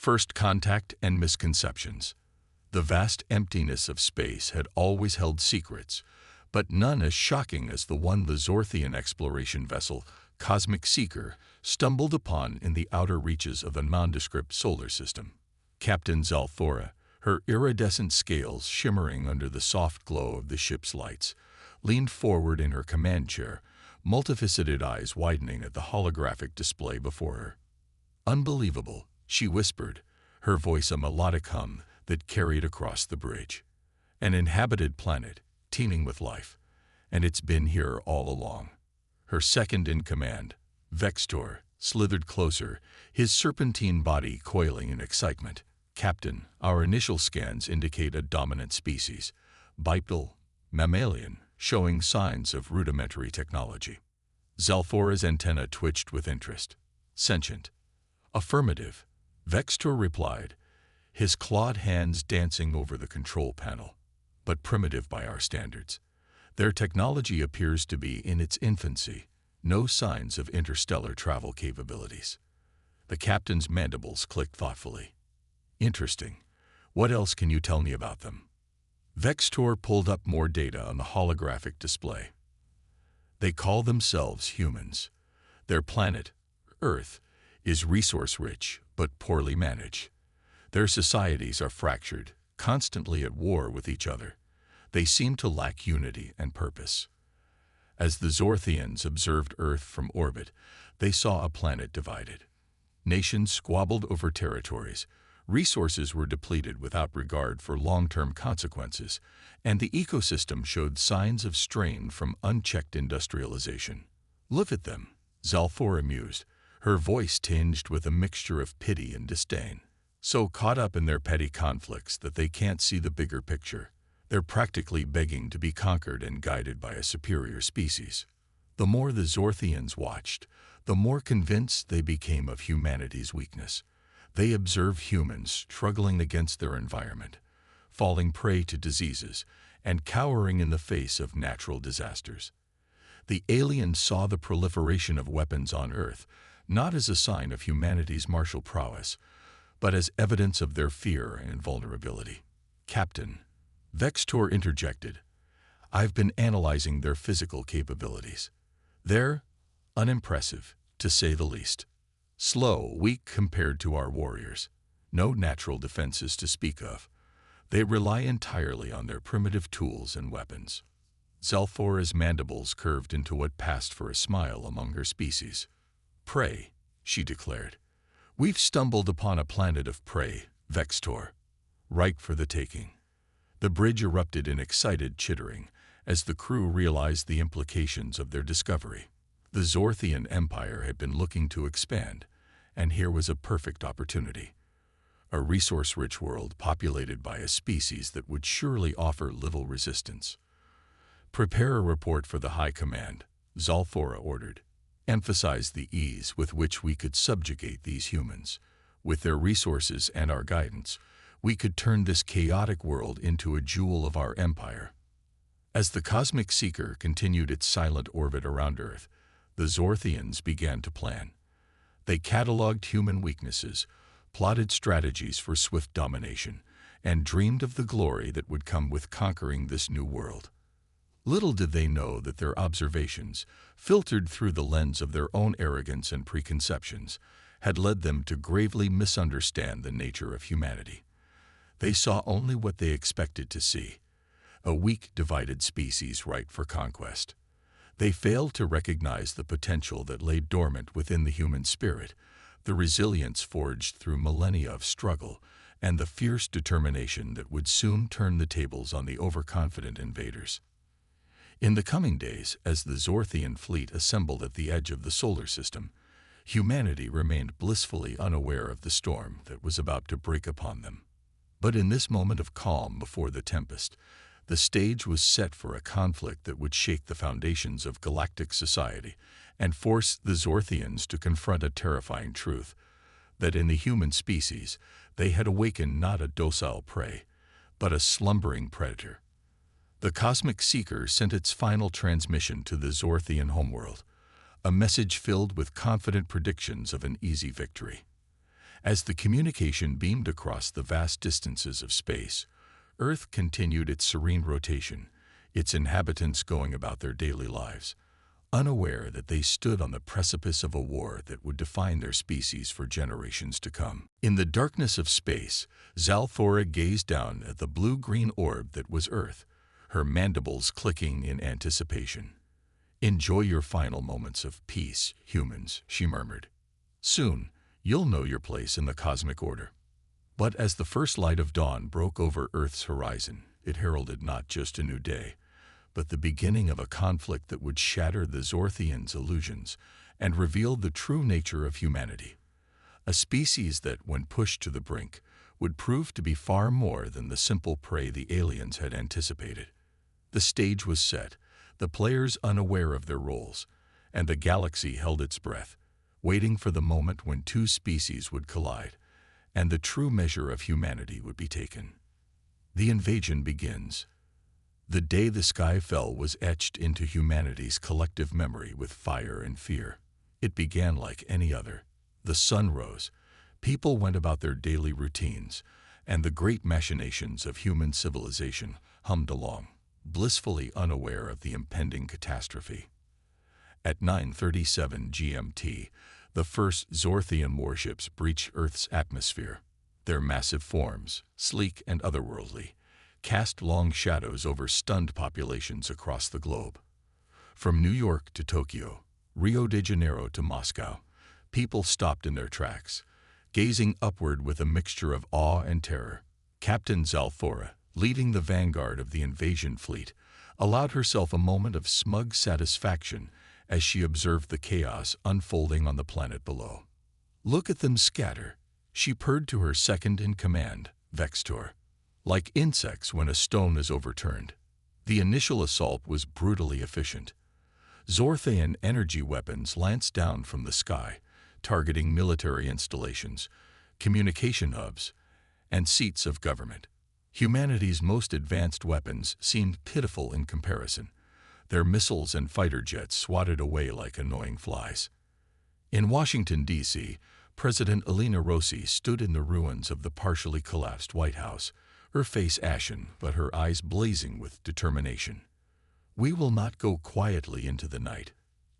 First contact and misconceptions. The vast emptiness of space had always held secrets, but none as shocking as the one the Zorthian exploration vessel, Cosmic Seeker, stumbled upon in the outer reaches of the nondescript solar system. Captain Zalthora, her iridescent scales shimmering under the soft glow of the ship's lights, leaned forward in her command chair, multifaceted eyes widening at the holographic display before her. "Unbelievable," she whispered, her voice a melodic hum that carried across the bridge. "An inhabited planet, teeming with life, and it's been here all along." Her second-in-command, Vextor, slithered closer, his serpentine body coiling in excitement. "Captain, our initial scans indicate a dominant species, bipedal, mammalian, showing signs of rudimentary technology." Zalthora's antenna twitched with interest. "Sentient?" "Affirmative," Vextor replied, his clawed hands dancing over the control panel. "But primitive by our standards. Their technology appears to be in its infancy, no signs of interstellar travel capabilities." The captain's mandibles clicked thoughtfully. "Interesting. What else can you tell me about them?" Vextor pulled up more data on the holographic display. "They call themselves humans. Their planet, Earth, is resource-rich but poorly managed. Their societies are fractured, constantly at war with each other. They seem to lack unity and purpose." As the Zorthians observed Earth from orbit, they saw a planet divided. Nations squabbled over territories, resources were depleted without regard for long-term consequences, and the ecosystem showed signs of strain from unchecked industrialization. "Look at them," Zalthora mused, her voice tinged with a mixture of pity and disdain. "So caught up in their petty conflicts that they can't see the bigger picture. They're practically begging to be conquered and guided by a superior species." The more the Zorthians watched, the more convinced they became of humanity's weakness. They observed humans struggling against their environment, falling prey to diseases, and cowering in the face of natural disasters. The aliens saw the proliferation of weapons on Earth not as a sign of humanity's martial prowess, but as evidence of their fear and vulnerability. "Captain," Vextor interjected, "I've been analyzing their physical capabilities. They're unimpressive, to say the least. Slow, weak compared to our warriors. No natural defenses to speak of. They rely entirely on their primitive tools and weapons." Zalthora's mandibles curved into what passed for a smile among her species. "Prey," she declared. "We've stumbled upon a planet of prey, Vextor. Ripe for the taking." The bridge erupted in excited chittering as the crew realized the implications of their discovery. The Zorthian Empire had been looking to expand, and here was a perfect opportunity. A resource-rich world populated by a species that would surely offer little resistance. "Prepare a report for the High Command," Zalthora ordered. "Emphasize the ease with which we could subjugate these humans. With their resources and our guidance, we could turn this chaotic world into a jewel of our empire." As the Cosmic Seeker continued its silent orbit around Earth, the Zorthians began to plan. They cataloged human weaknesses, plotted strategies for swift domination, and dreamed of the glory that would come with conquering this new world. Little did they know that their observations, filtered through the lens of their own arrogance and preconceptions, had led them to gravely misunderstand the nature of humanity. They saw only what they expected to see, a weak, divided species ripe for conquest. They failed to recognize the potential that lay dormant within the human spirit, the resilience forged through millennia of struggle, and the fierce determination that would soon turn the tables on the overconfident invaders. In the coming days, as the Zorthian fleet assembled at the edge of the solar system, humanity remained blissfully unaware of the storm that was about to break upon them. But in this moment of calm before the tempest, the stage was set for a conflict that would shake the foundations of galactic society and force the Zorthians to confront a terrifying truth, that in the human species they had awakened not a docile prey, but a slumbering predator. The Cosmic Seeker sent its final transmission to the Zorthian homeworld, a message filled with confident predictions of an easy victory. As the communication beamed across the vast distances of space, Earth continued its serene rotation, its inhabitants going about their daily lives, unaware that they stood on the precipice of a war that would define their species for generations to come. In the darkness of space, Zalthora gazed down at the blue-green orb that was Earth, her mandibles clicking in anticipation. "Enjoy your final moments of peace, humans," she murmured. "Soon, you'll know your place in the cosmic order." But as the first light of dawn broke over Earth's horizon, it heralded not just a new day, but the beginning of a conflict that would shatter the Zorthians' illusions and reveal the true nature of humanity. A species that, when pushed to the brink, would prove to be far more than the simple prey the aliens had anticipated. The stage was set, the players unaware of their roles, and the galaxy held its breath, waiting for the moment when two species would collide, and the true measure of humanity would be taken. The invasion begins. The day the sky fell was etched into humanity's collective memory with fire and fear. It began like any other. The sun rose, people went about their daily routines, and the great machinations of human civilization hummed along, blissfully unaware of the impending catastrophe. At 9:37 GMT, the first Zorthian warships breached Earth's atmosphere. Their massive forms, sleek and otherworldly, cast long shadows over stunned populations across the globe. From New York to Tokyo, Rio de Janeiro to Moscow, people stopped in their tracks, gazing upward with a mixture of awe and terror. Captain Zalthora, leading the vanguard of the invasion fleet, allowed herself a moment of smug satisfaction as she observed the chaos unfolding on the planet below. "Look at them scatter," she purred to her second-in-command, Vextor. Like insects when a stone is overturned. The initial assault was brutally efficient. Zorthian energy weapons lanced down from the sky, targeting military installations, communication hubs, and seats of government. Humanity's most advanced weapons seemed pitiful in comparison, their missiles and fighter jets swatted away like annoying flies. In Washington, D.C., President Elena Rossi stood in the ruins of the partially collapsed White House, her face ashen but her eyes blazing with determination. "We will not go quietly into the night,"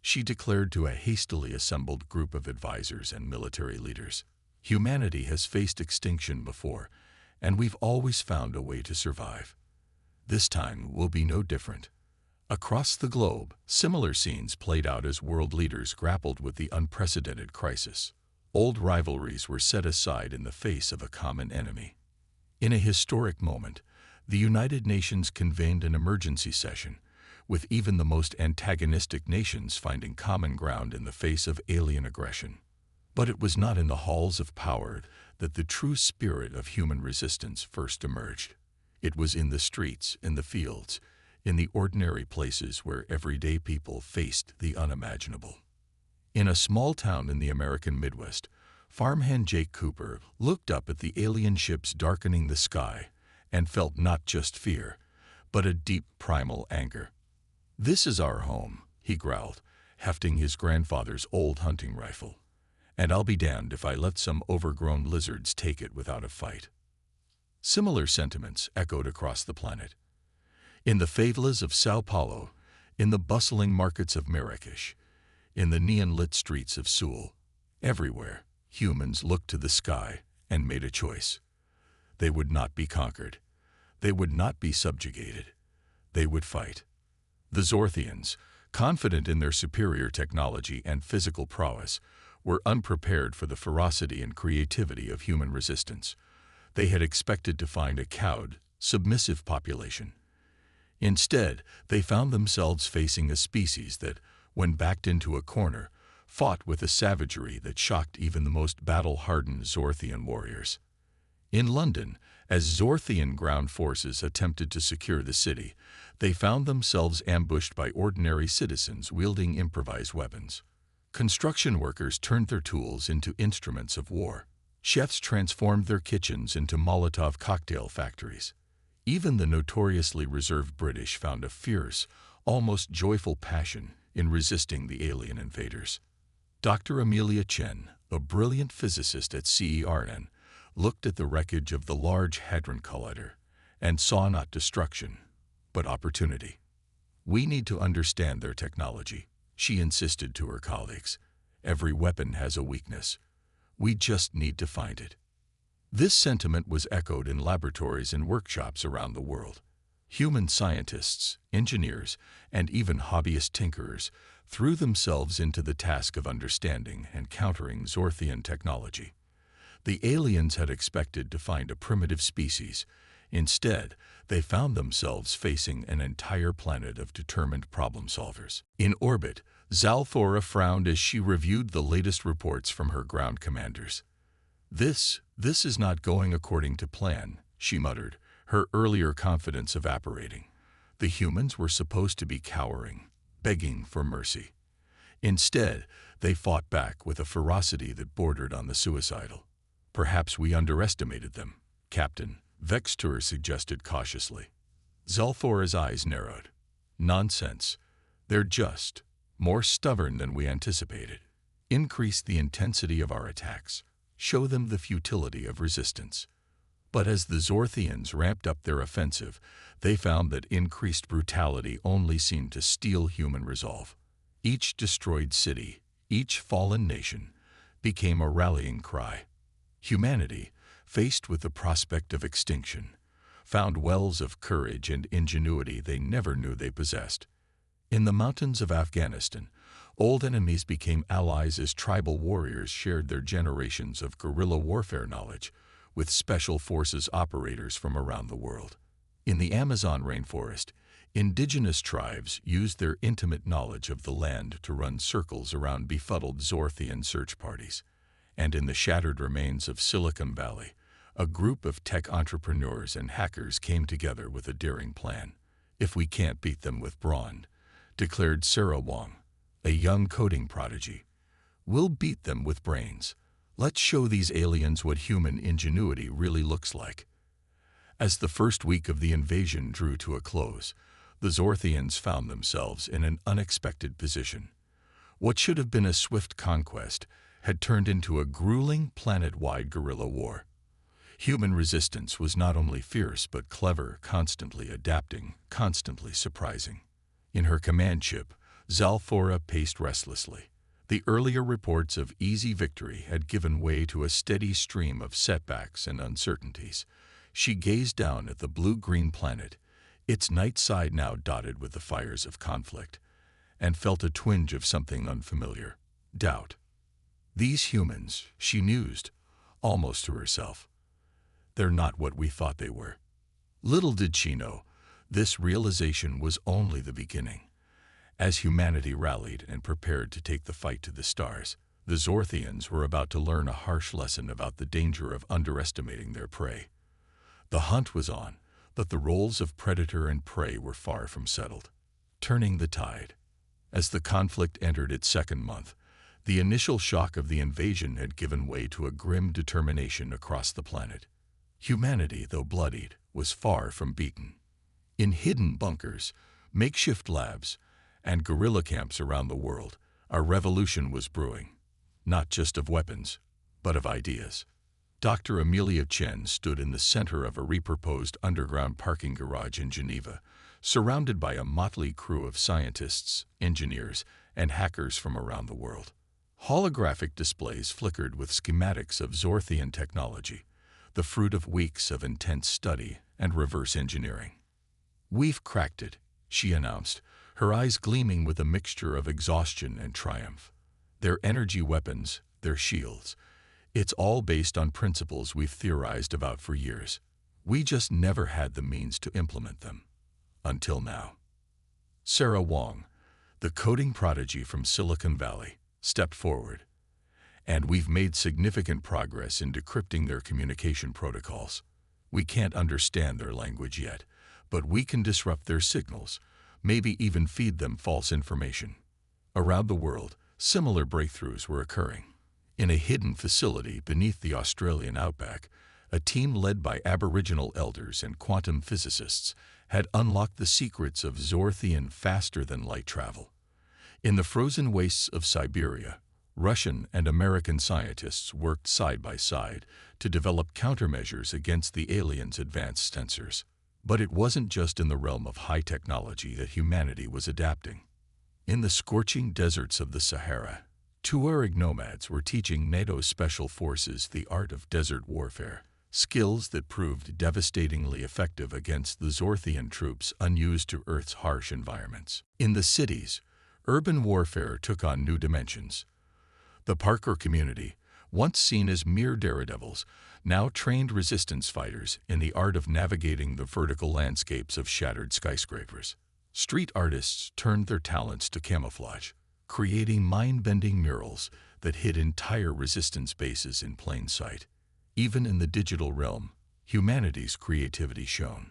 she declared to a hastily assembled group of advisors and military leaders. "Humanity has faced extinction before, and we've always found a way to survive. This time will be no different." Across the globe, similar scenes played out as world leaders grappled with the unprecedented crisis. Old rivalries were set aside in the face of a common enemy. In a historic moment, the United Nations convened an emergency session, with even the most antagonistic nations finding common ground in the face of alien aggression. But it was not in the halls of power that the true spirit of human resistance first emerged. It was in the streets, in the fields, in the ordinary places where everyday people faced the unimaginable. In a small town in the American Midwest, farmhand Jake Cooper looked up at the alien ships darkening the sky and felt not just fear, but a deep primal anger. "This is our home," he growled, hefting his grandfather's old hunting rifle, "and I'll be damned if I let some overgrown lizards take it without a fight." Similar sentiments echoed across the planet. In the favelas of Sao Paulo, in the bustling markets of Marrakesh, in the neon-lit streets of Seoul, everywhere, humans looked to the sky and made a choice. They would not be conquered. They would not be subjugated. They would fight. The Zorthians, confident in their superior technology and physical prowess, were unprepared for the ferocity and creativity of human resistance. They had expected to find a cowed, submissive population. Instead, they found themselves facing a species that, when backed into a corner, fought with a savagery that shocked even the most battle-hardened Zorthian warriors. In London, as Zorthian ground forces attempted to secure the city, they found themselves ambushed by ordinary citizens wielding improvised weapons. Construction workers turned their tools into instruments of war. Chefs transformed their kitchens into Molotov cocktail factories. Even the notoriously reserved British found a fierce, almost joyful passion in resisting the alien invaders. Dr. Amelia Chen, a brilliant physicist at CERN, looked at the wreckage of the Large Hadron Collider and saw not destruction, but opportunity. "We need to understand their technology," she insisted to her colleagues. "Every weapon has a weakness. We just need to find it." This sentiment was echoed in laboratories and workshops around the world. Human scientists, engineers, and even hobbyist tinkerers threw themselves into the task of understanding and countering Zorthian technology. The aliens had expected to find a primitive species. Instead, they found themselves facing an entire planet of determined problem solvers. In orbit, Zalthora frowned as she reviewed the latest reports from her ground commanders. This is not going according to plan," she muttered, her earlier confidence evaporating. The humans were supposed to be cowering, begging for mercy. Instead, they fought back with a ferocity that bordered on the suicidal. "Perhaps we underestimated them," Captain Vextor suggested cautiously. Zalthora's eyes narrowed. "Nonsense. They're just more stubborn than we anticipated. Increase the intensity of our attacks. Show them the futility of resistance." But as the Zorthians ramped up their offensive, they found that increased brutality only seemed to steel human resolve. Each destroyed city, each fallen nation, became a rallying cry. Humanity, faced with the prospect of extinction, found wells of courage and ingenuity they never knew they possessed. In the mountains of Afghanistan, old enemies became allies as tribal warriors shared their generations of guerrilla warfare knowledge with special forces operators from around the world. In the Amazon rainforest, indigenous tribes used their intimate knowledge of the land to run circles around befuddled Zorthian search parties. And in the shattered remains of Silicon Valley, a group of tech entrepreneurs and hackers came together with a daring plan. "If we can't beat them with brawn," declared Sarah Wong, a young coding prodigy, "we'll beat them with brains. Let's show these aliens what human ingenuity really looks like." As the first week of the invasion drew to a close, the Zorthians found themselves in an unexpected position. What should have been a swift conquest had turned into a grueling planet-wide guerrilla war. Human resistance was not only fierce but clever, constantly adapting, constantly surprising. In her command ship, Zalthora paced restlessly. The earlier reports of easy victory had given way to a steady stream of setbacks and uncertainties. She gazed down at the blue-green planet, its night side now dotted with the fires of conflict, and felt a twinge of something unfamiliar: doubt. "These humans," she mused, almost to herself, "they're not what we thought they were." Little did she know, this realization was only the beginning. As humanity rallied and prepared to take the fight to the stars, the Zorthians were about to learn a harsh lesson about the danger of underestimating their prey. The hunt was on, but the roles of predator and prey were far from settled. Turning the tide. As the conflict entered its second month, the initial shock of the invasion had given way to a grim determination across the planet. Humanity, though bloodied, was far from beaten. In hidden bunkers, makeshift labs, and guerrilla camps around the world, a revolution was brewing, not just of weapons, but of ideas. Dr. Amelia Chen stood in the center of a repurposed underground parking garage in Geneva, surrounded by a motley crew of scientists, engineers, and hackers from around the world. Holographic displays flickered with schematics of Zorthian technology, the fruit of weeks of intense study and reverse engineering. "We've cracked it," she announced, her eyes gleaming with a mixture of exhaustion and triumph. "Their energy weapons, their shields, it's all based on principles we've theorized about for years. We just never had the means to implement them. Until now." Sarah Wong, the coding prodigy from Silicon Valley, stepped forward. "And we've made significant progress in decrypting their communication protocols. We can't understand their language yet, but we can disrupt their signals, maybe even feed them false information." Around the world, similar breakthroughs were occurring. In a hidden facility beneath the Australian outback, a team led by Aboriginal elders and quantum physicists had unlocked the secrets of Zorthian faster-than-light travel. In the frozen wastes of Siberia, Russian and American scientists worked side by side to develop countermeasures against the aliens' advanced sensors. But it wasn't just in the realm of high technology that humanity was adapting. In the scorching deserts of the Sahara, Tuareg nomads were teaching NATO's special forces the art of desert warfare, skills that proved devastatingly effective against the Zorthian troops unused to Earth's harsh environments. In the cities, urban warfare took on new dimensions. The Parker community, once seen as mere daredevils, now trained resistance fighters in the art of navigating the vertical landscapes of shattered skyscrapers. Street artists turned their talents to camouflage, creating mind-bending murals that hid entire resistance bases in plain sight. Even in the digital realm, humanity's creativity shone.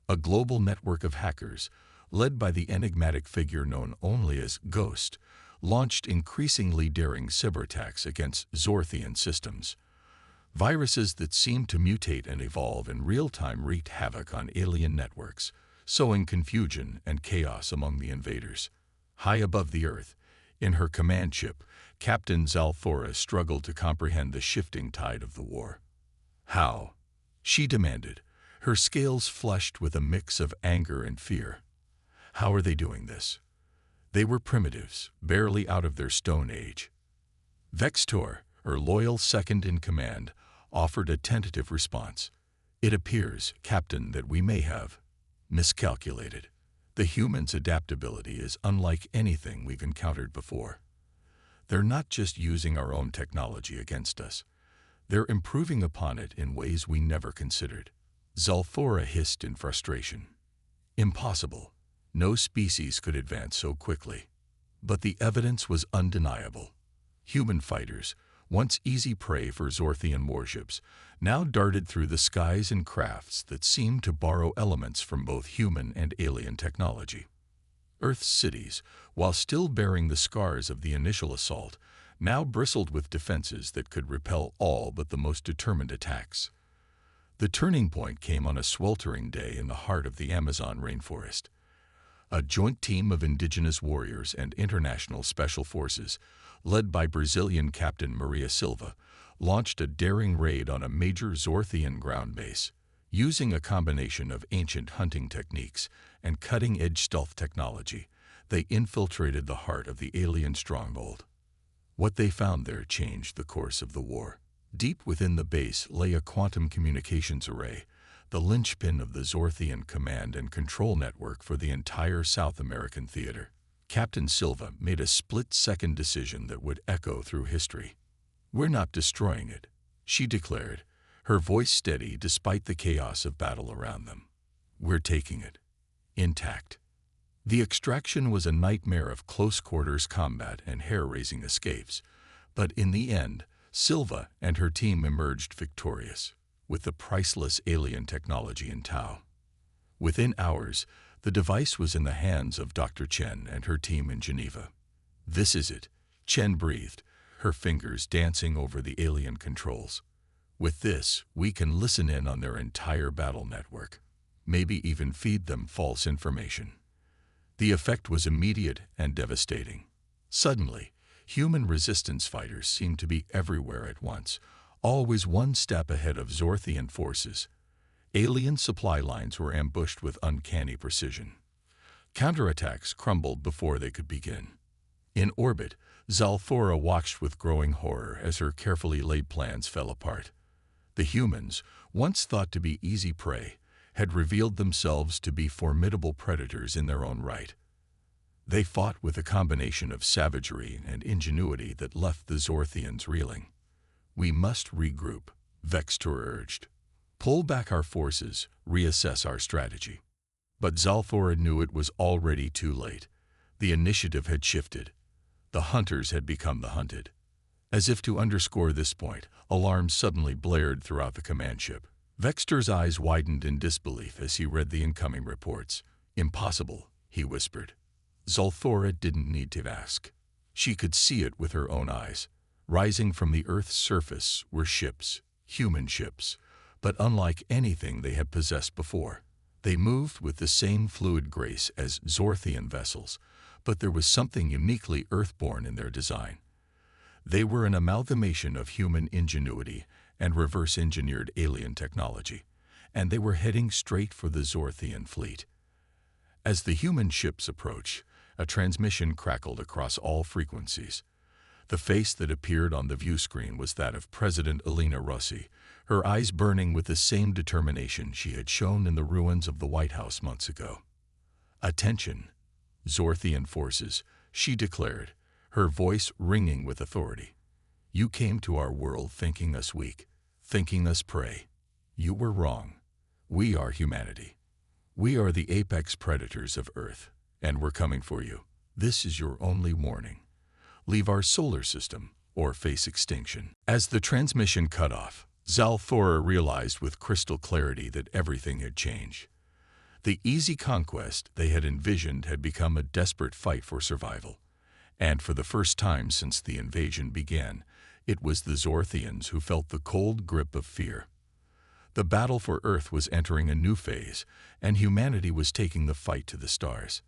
A global network of hackers, led by the enigmatic figure known only as Ghost, launched increasingly daring cyberattacks against Zorthian systems. Viruses that seemed to mutate and evolve in real time wreaked havoc on alien networks, sowing confusion and chaos among the invaders. High above the Earth, in her command ship, Captain Zalthora struggled to comprehend the shifting tide of the war. How? She demanded, her scales flushed with a mix of anger and fear. How are they doing this? They were primitives, barely out of their stone age. Vextor, her loyal second-in-command, offered a tentative response. It appears, Captain, that we may have miscalculated. The humans' adaptability is unlike anything we've encountered before. They're not just using our own technology against us. They're improving upon it in ways we never considered. Zalthora hissed in frustration. Impossible. No species could advance so quickly. But the evidence was undeniable. Human fighters, once easy prey for Zorthian warships, now darted through the skies in crafts that seemed to borrow elements from both human and alien technology. Earth's cities, while still bearing the scars of the initial assault, now bristled with defenses that could repel all but the most determined attacks. The turning point came on a sweltering day in the heart of the Amazon rainforest. A joint team of indigenous warriors and international special forces, led by Brazilian Captain Maria Silva, launched a daring raid on a major Zorthian ground base. Using a combination of ancient hunting techniques and cutting-edge stealth technology, they infiltrated the heart of the alien stronghold. What they found there changed the course of the war. Deep within the base lay a quantum communications array, the linchpin of the Zorthian command and control network for the entire South American theater. Captain Silva made a split-second decision that would echo through history. "We're not destroying it," she declared, her voice steady despite the chaos of battle around them. "We're taking it. Intact." The extraction was a nightmare of close-quarters combat and hair-raising escapes, but in the end, Silva and her team emerged victorious, with the priceless alien technology in tow. Within hours, the device was in the hands of Dr. Chen and her team in Geneva. "This is it," Chen breathed, her fingers dancing over the alien controls. "With this, we can listen in on their entire battle network, maybe even feed them false information." The effect was immediate and devastating. Suddenly, human resistance fighters seemed to be everywhere at once, always one step ahead of Zorthian forces. Alien supply lines were ambushed with uncanny precision. Counterattacks crumbled before they could begin. In orbit, Zalthora watched with growing horror as her carefully laid plans fell apart. The humans, once thought to be easy prey, had revealed themselves to be formidable predators in their own right. They fought with a combination of savagery and ingenuity that left the Zorthians reeling. "We must regroup," Vextor urged. "Pull back our forces, reassess our strategy." But Zalthora knew it was already too late. The initiative had shifted. The hunters had become the hunted. As if to underscore this point, alarms suddenly blared throughout the command ship. Vextor's eyes widened in disbelief as he read the incoming reports. "Impossible," he whispered. Zalthora didn't need to ask. She could see it with her own eyes. Rising from the Earth's surface were ships, human ships, but unlike anything they had possessed before. They moved with the same fluid grace as Zorthian vessels, but there was something uniquely Earthborn in their design. They were an amalgamation of human ingenuity and reverse-engineered alien technology, and they were heading straight for the Zorthian fleet. As the human ships approached, a transmission crackled across all frequencies. The face that appeared on the view screen was that of President Elena Rossi, her eyes burning with the same determination she had shown in the ruins of the White House months ago. "Attention, Zorthian forces," she declared, her voice ringing with authority. "You came to our world thinking us weak, thinking us prey. You were wrong. We are humanity. We are the apex predators of Earth, and we're coming for you. This is your only warning. Leave our solar system or face extinction." As the transmission cut off, Zalthora realized with crystal clarity that everything had changed. The easy conquest they had envisioned had become a desperate fight for survival. And for the first time since the invasion began, it was the Zorthians who felt the cold grip of fear. The battle for Earth was entering a new phase, and humanity was taking the fight to the stars.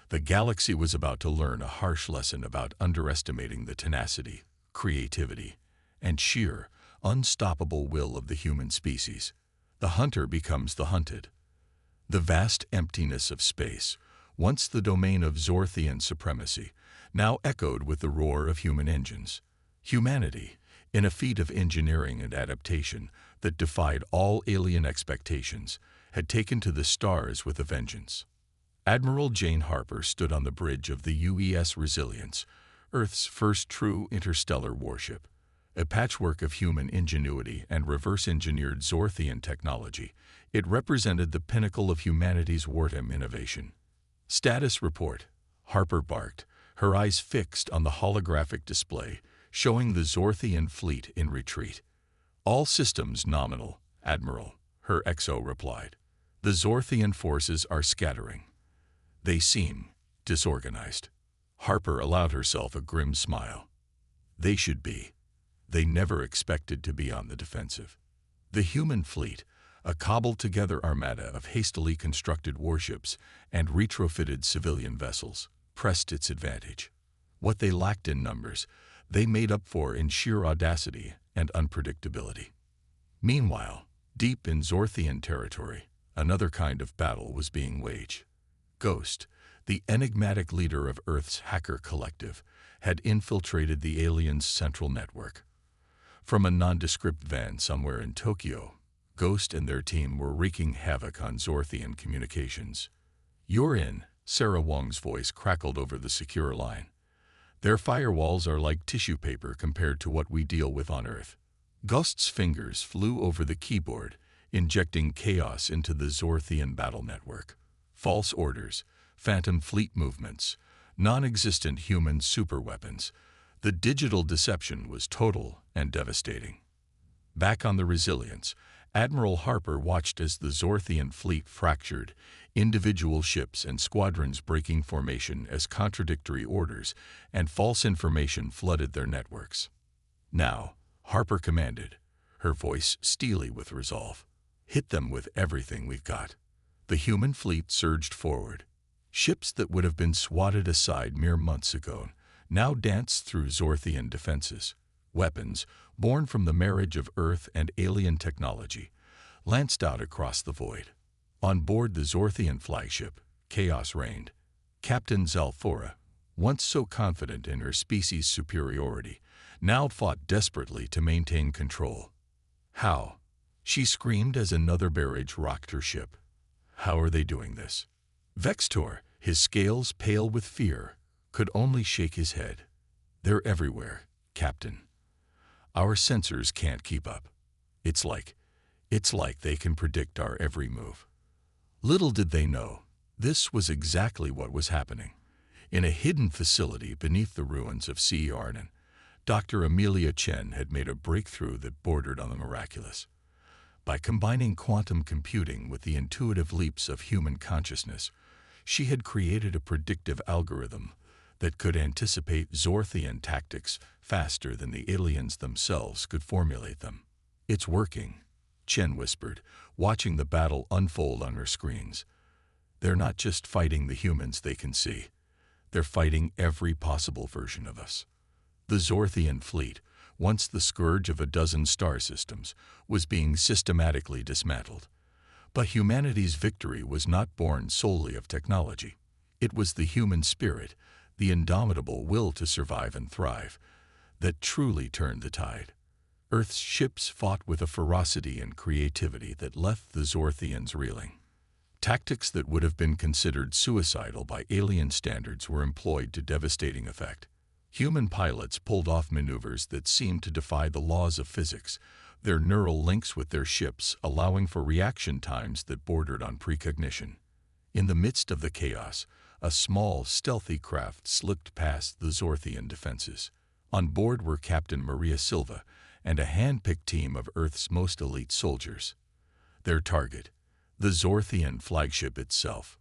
The galaxy was about to learn a harsh lesson about underestimating the tenacity, creativity, and sheer, unstoppable will of the human species. The hunter becomes the hunted. The vast emptiness of space, once the domain of Zorthian supremacy, now echoed with the roar of human engines. Humanity, in a feat of engineering and adaptation that defied all alien expectations, had taken to the stars with a vengeance. Admiral Jane Harper stood on the bridge of the UES Resilience, Earth's first true interstellar warship. A patchwork of human ingenuity and reverse-engineered Zorthian technology, it represented the pinnacle of humanity's wartime innovation. "Status report," Harper barked, her eyes fixed on the holographic display showing the Zorthian fleet in retreat. "All systems nominal, Admiral," her XO replied. "The Zorthian forces are scattering. They seem disorganized." Harper allowed herself a grim smile. They should be. They never expected to be on the defensive. The human fleet, a cobbled-together armada of hastily constructed warships and retrofitted civilian vessels, pressed its advantage. What they lacked in numbers, they made up for in sheer audacity and unpredictability. Meanwhile, deep in Zorthian territory, another kind of battle was being waged. Ghost, the enigmatic leader of Earth's hacker collective, had infiltrated the aliens' central network. From a nondescript van somewhere in Tokyo, Ghost and their team were wreaking havoc on Zorthian communications. "You're in," Sarah Wong's voice crackled over the secure line. "Their firewalls are like tissue paper compared to what we deal with on Earth." Ghost's fingers flew over the keyboard, injecting chaos into the Zorthian battle network. False orders, phantom fleet movements, non-existent human superweapons. The digital deception was total and devastating. Back on the Resilience, Admiral Harper watched as the Zorthian fleet fractured, individual ships and squadrons breaking formation as contradictory orders and false information flooded their networks. "Now," Harper commanded, her voice steely with resolve, "hit them with everything we've got." The human fleet surged forward. Ships that would have been swatted aside mere months ago now danced through Zorthian defenses. Weapons, born from the marriage of Earth and alien technology, lanced out across the void. On board the Zorthian flagship, chaos reigned. Captain Zalthora, once so confident in her species' superiority, now fought desperately to maintain control. "How?" she screamed as another barrage rocked her ship. "How are they doing this?" Vextor, his scales pale with fear, could only shake his head. "They're everywhere, Captain. Our sensors can't keep up. It's like they can predict our every move." Little did they know, this was exactly what was happening. In a hidden facility beneath the ruins of C. Arnon, Dr. Amelia Chen had made a breakthrough that bordered on the miraculous. By combining quantum computing with the intuitive leaps of human consciousness, she had created a predictive algorithm that could anticipate Zorthian tactics faster than the aliens themselves could formulate them. "It's working," Chen whispered, watching the battle unfold on her screens. "They're not just fighting the humans they can see. They're fighting every possible version of us. The Zorthian fleet, once the scourge of a dozen star systems, was being systematically dismantled. But humanity's victory was not born solely of technology. It was the human spirit, the indomitable will to survive and thrive, that truly turned the tide. Earth's ships fought with a ferocity and creativity that left the Zorthians reeling. Tactics that would have been considered suicidal by alien standards were employed to devastating effect. Human pilots pulled off maneuvers that seemed to defy the laws of physics, their neural links with their ships allowing for reaction times that bordered on precognition. In the midst of the chaos, a small, stealthy craft slipped past the Zorthian defenses. On board were Captain Maria Silva and a hand-picked team of Earth's most elite soldiers. Their target, the Zorthian flagship itself.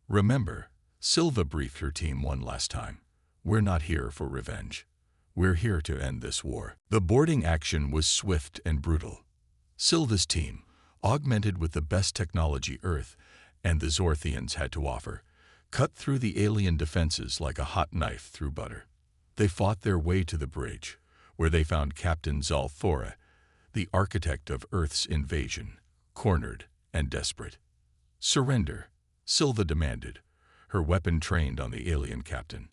Remember, Silva briefed her team one last time. We're not here for revenge. We're here to end this war. The boarding action was swift and brutal. Silva's team, augmented with the best technology Earth and the Zorthians had to offer, cut through the alien defenses like a hot knife through butter. They fought their way to the bridge, where they found Captain Zal Thora, the architect of Earth's invasion, cornered and desperate. Surrender, Silva demanded, her weapon trained on the alien captain.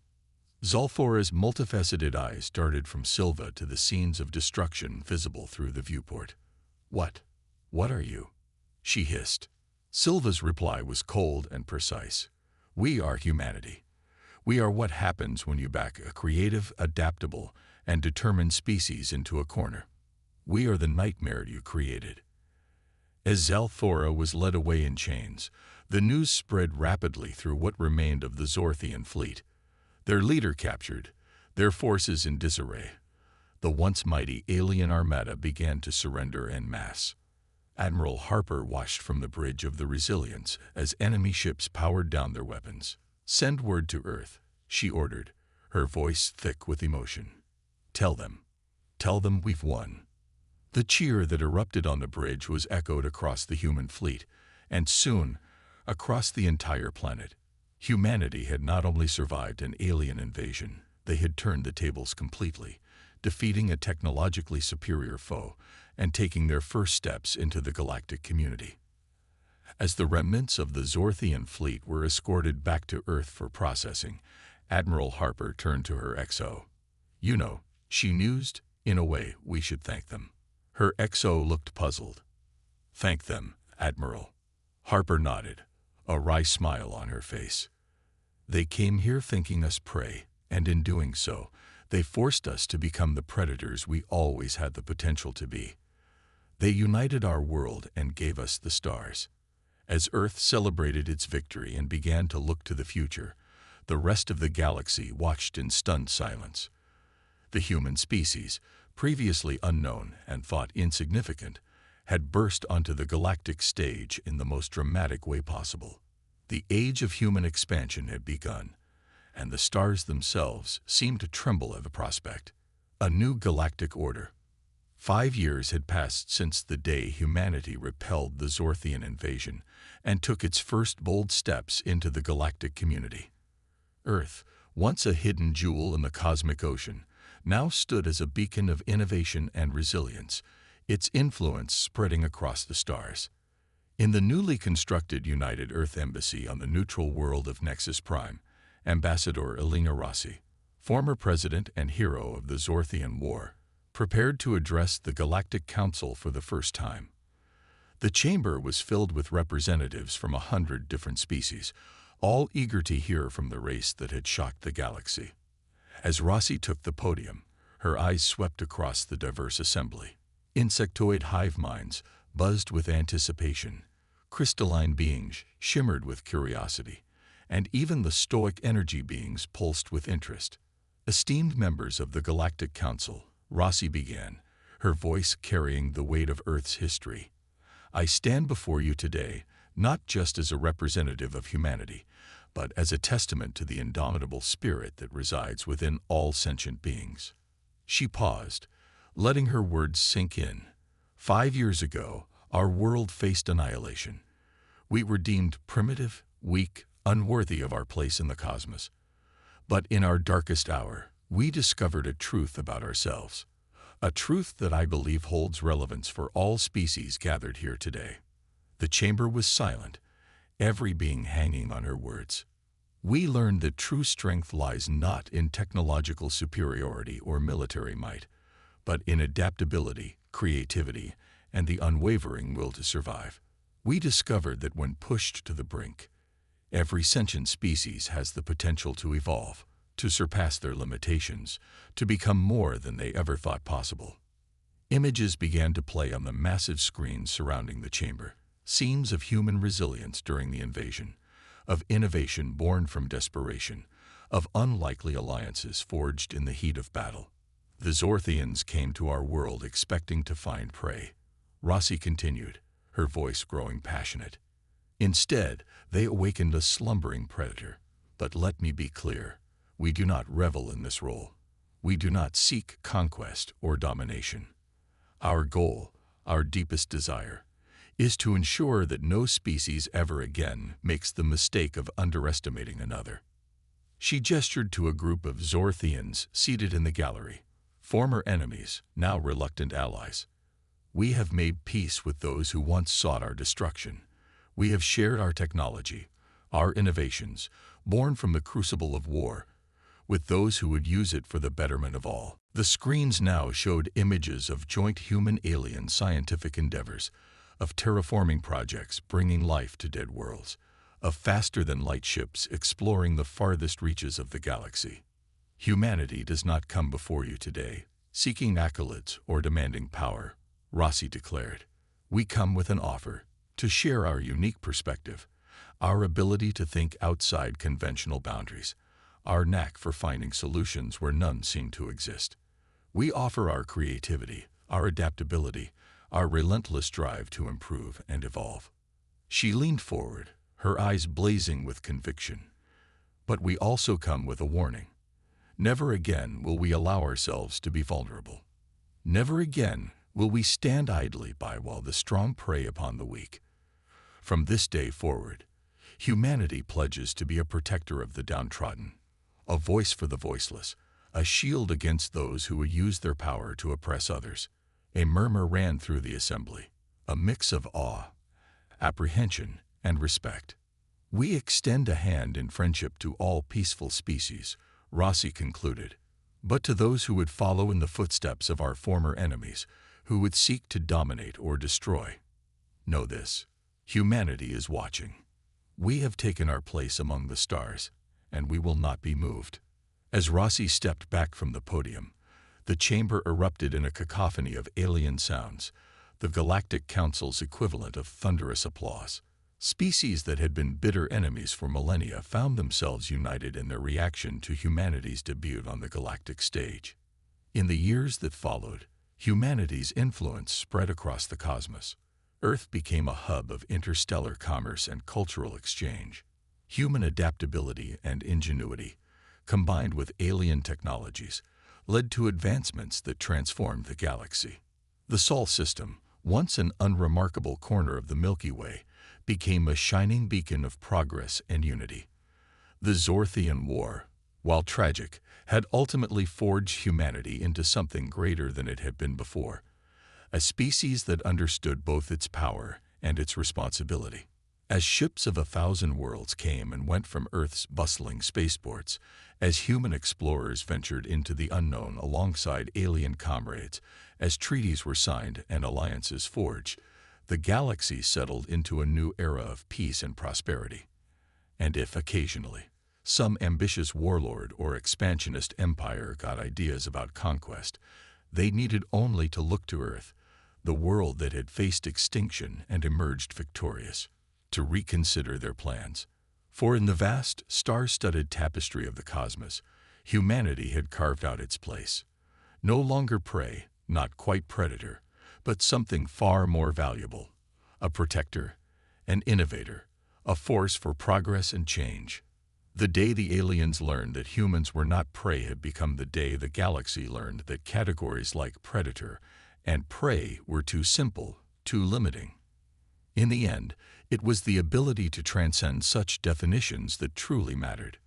Zalthora's multifaceted eyes darted from Silva to the scenes of destruction visible through the viewport. What are you?" she hissed. Silva's reply was cold and precise. "We are humanity. We are what happens when you back a creative, adaptable, and determined species into a corner. We are the nightmare you created." As Zalthora was led away in chains, the news spread rapidly through what remained of the Zorthian fleet. Their leader captured, their forces in disarray. The once mighty alien armada began to surrender en masse. Admiral Harper watched from the bridge of the Resilience as enemy ships powered down their weapons. "Send word to Earth," she ordered, her voice thick with emotion. Tell them we've won." The cheer that erupted on the bridge was echoed across the human fleet, and soon, across the entire planet. Humanity had not only survived an alien invasion, they had turned the tables completely, defeating a technologically superior foe and taking their first steps into the galactic community. As the remnants of the Zorthian fleet were escorted back to Earth for processing, Admiral Harper turned to her XO. "You know," she mused, "in a way, we should thank them." Her XO looked puzzled. "Thank them, Admiral." Harper nodded, a wry smile on her face. "They came here thinking us prey, and in doing so, they forced us to become the predators we always had the potential to be. They united our world and gave us the stars." As Earth celebrated its victory and began to look to the future, the rest of the galaxy watched in stunned silence. The human species, previously unknown and thought insignificant, had burst onto the galactic stage in the most dramatic way possible. The age of human expansion had begun, and the stars themselves seemed to tremble at the prospect. A new galactic order. 5 years had passed since the day humanity repelled the Zorthian invasion and took its first bold steps into the galactic community. Earth, once a hidden jewel in the cosmic ocean, now stood as a beacon of innovation and resilience, its influence spreading across the stars. In the newly constructed United Earth Embassy on the neutral world of Nexus Prime, Ambassador Elena Rossi, former president and hero of the Zorthian War, prepared to address the Galactic Council for the first time. The chamber was filled with representatives from 100 different species, all eager to hear from the race that had shocked the galaxy. As Rossi took the podium, her eyes swept across the diverse assembly. Insectoid hive minds buzzed with anticipation, crystalline beings shimmered with curiosity, and even the stoic energy beings pulsed with interest. "Esteemed members of the Galactic Council," Rossi began, her voice carrying the weight of Earth's history. "I stand before you today not just as a representative of humanity, but as a testament to the indomitable spirit that resides within all sentient beings." She paused, letting her words sink in. 5 years ago, our world faced annihilation. We were deemed primitive, weak, unworthy of our place in the cosmos. But in our darkest hour, we discovered a truth about ourselves, a truth that I believe holds relevance for all species gathered here today. The chamber was silent, every being hanging on her words. We learned that true strength lies not in technological superiority or military might, but in adaptability, creativity, and the unwavering will to survive. We discovered that when pushed to the brink, every sentient species has the potential to evolve, to surpass their limitations, to become more than they ever thought possible. Images began to play on the massive screens surrounding the chamber, scenes of human resilience during the invasion, of innovation born from desperation, of unlikely alliances forged in the heat of battle. The Zorthians came to our world expecting to find prey. Rossi continued, her voice growing passionate. Instead, they awakened a slumbering predator. But let me be clear, we do not revel in this role. We do not seek conquest or domination. Our goal, our deepest desire, is to ensure that no species ever again makes the mistake of underestimating another. She gestured to a group of Zorthians seated in the gallery, former enemies, now reluctant allies. We have made peace with those who once sought our destruction. We have shared our technology, our innovations, born from the crucible of war, with those who would use it for the betterment of all. The screens now showed images of joint human-alien scientific endeavors, of terraforming projects bringing life to dead worlds, of faster-than-light ships exploring the farthest reaches of the galaxy. Humanity does not come before you today, seeking accolades or demanding power, Rossi declared. We come with an offer, to share our unique perspective, our ability to think outside conventional boundaries, our knack for finding solutions where none seem to exist. We offer our creativity, our adaptability, our relentless drive to improve and evolve. She leaned forward, her eyes blazing with conviction. But we also come with a warning. Never again will we allow ourselves to be vulnerable. Never again will we stand idly by while the strong prey upon the weak. From this day forward, humanity pledges to be a protector of the downtrodden, a voice for the voiceless, a shield against those who would use their power to oppress others. A murmur ran through the assembly, a mix of awe, apprehension, and respect. We extend a hand in friendship to all peaceful species, Rossi concluded, but to those who would follow in the footsteps of our former enemies, who would seek to dominate or destroy. Know this, humanity is watching. We have taken our place among the stars, and we will not be moved. As Rossi stepped back from the podium, the chamber erupted in a cacophony of alien sounds, the Galactic Council's equivalent of thunderous applause. Species that had been bitter enemies for millennia found themselves united in their reaction to humanity's debut on the galactic stage. In the years that followed, humanity's influence spread across the cosmos. Earth became a hub of interstellar commerce and cultural exchange. Human adaptability and ingenuity, combined with alien technologies, led to advancements that transformed the galaxy. The Sol system, once an unremarkable corner of the Milky Way, became a shining beacon of progress and unity. The Zorthian War, while tragic, had ultimately forged humanity into something greater than it had been before, a species that understood both its power and its responsibility. As ships of 1,000 worlds came and went from Earth's bustling spaceports, as human explorers ventured into the unknown alongside alien comrades, as treaties were signed and alliances forged, the galaxy settled into a new era of peace and prosperity. And if occasionally some ambitious warlord or expansionist empire got ideas about conquest, they needed only to look to Earth, the world that had faced extinction and emerged victorious, to reconsider their plans. For in the vast, star-studded tapestry of the cosmos, humanity had carved out its place. No longer prey, not quite predator, but something far more valuable, a protector, an innovator, a force for progress and change. The day the aliens learned that humans were not prey had become the day the galaxy learned that categories like predator and prey were too simple, too limiting. In the end, it was the ability to transcend such definitions that truly mattered.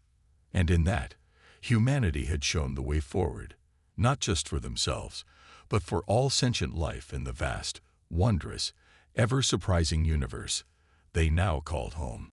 And in that, Humanity had shown the way forward, not just for themselves, but for all sentient life in the vast, wondrous, ever-surprising universe they now called home.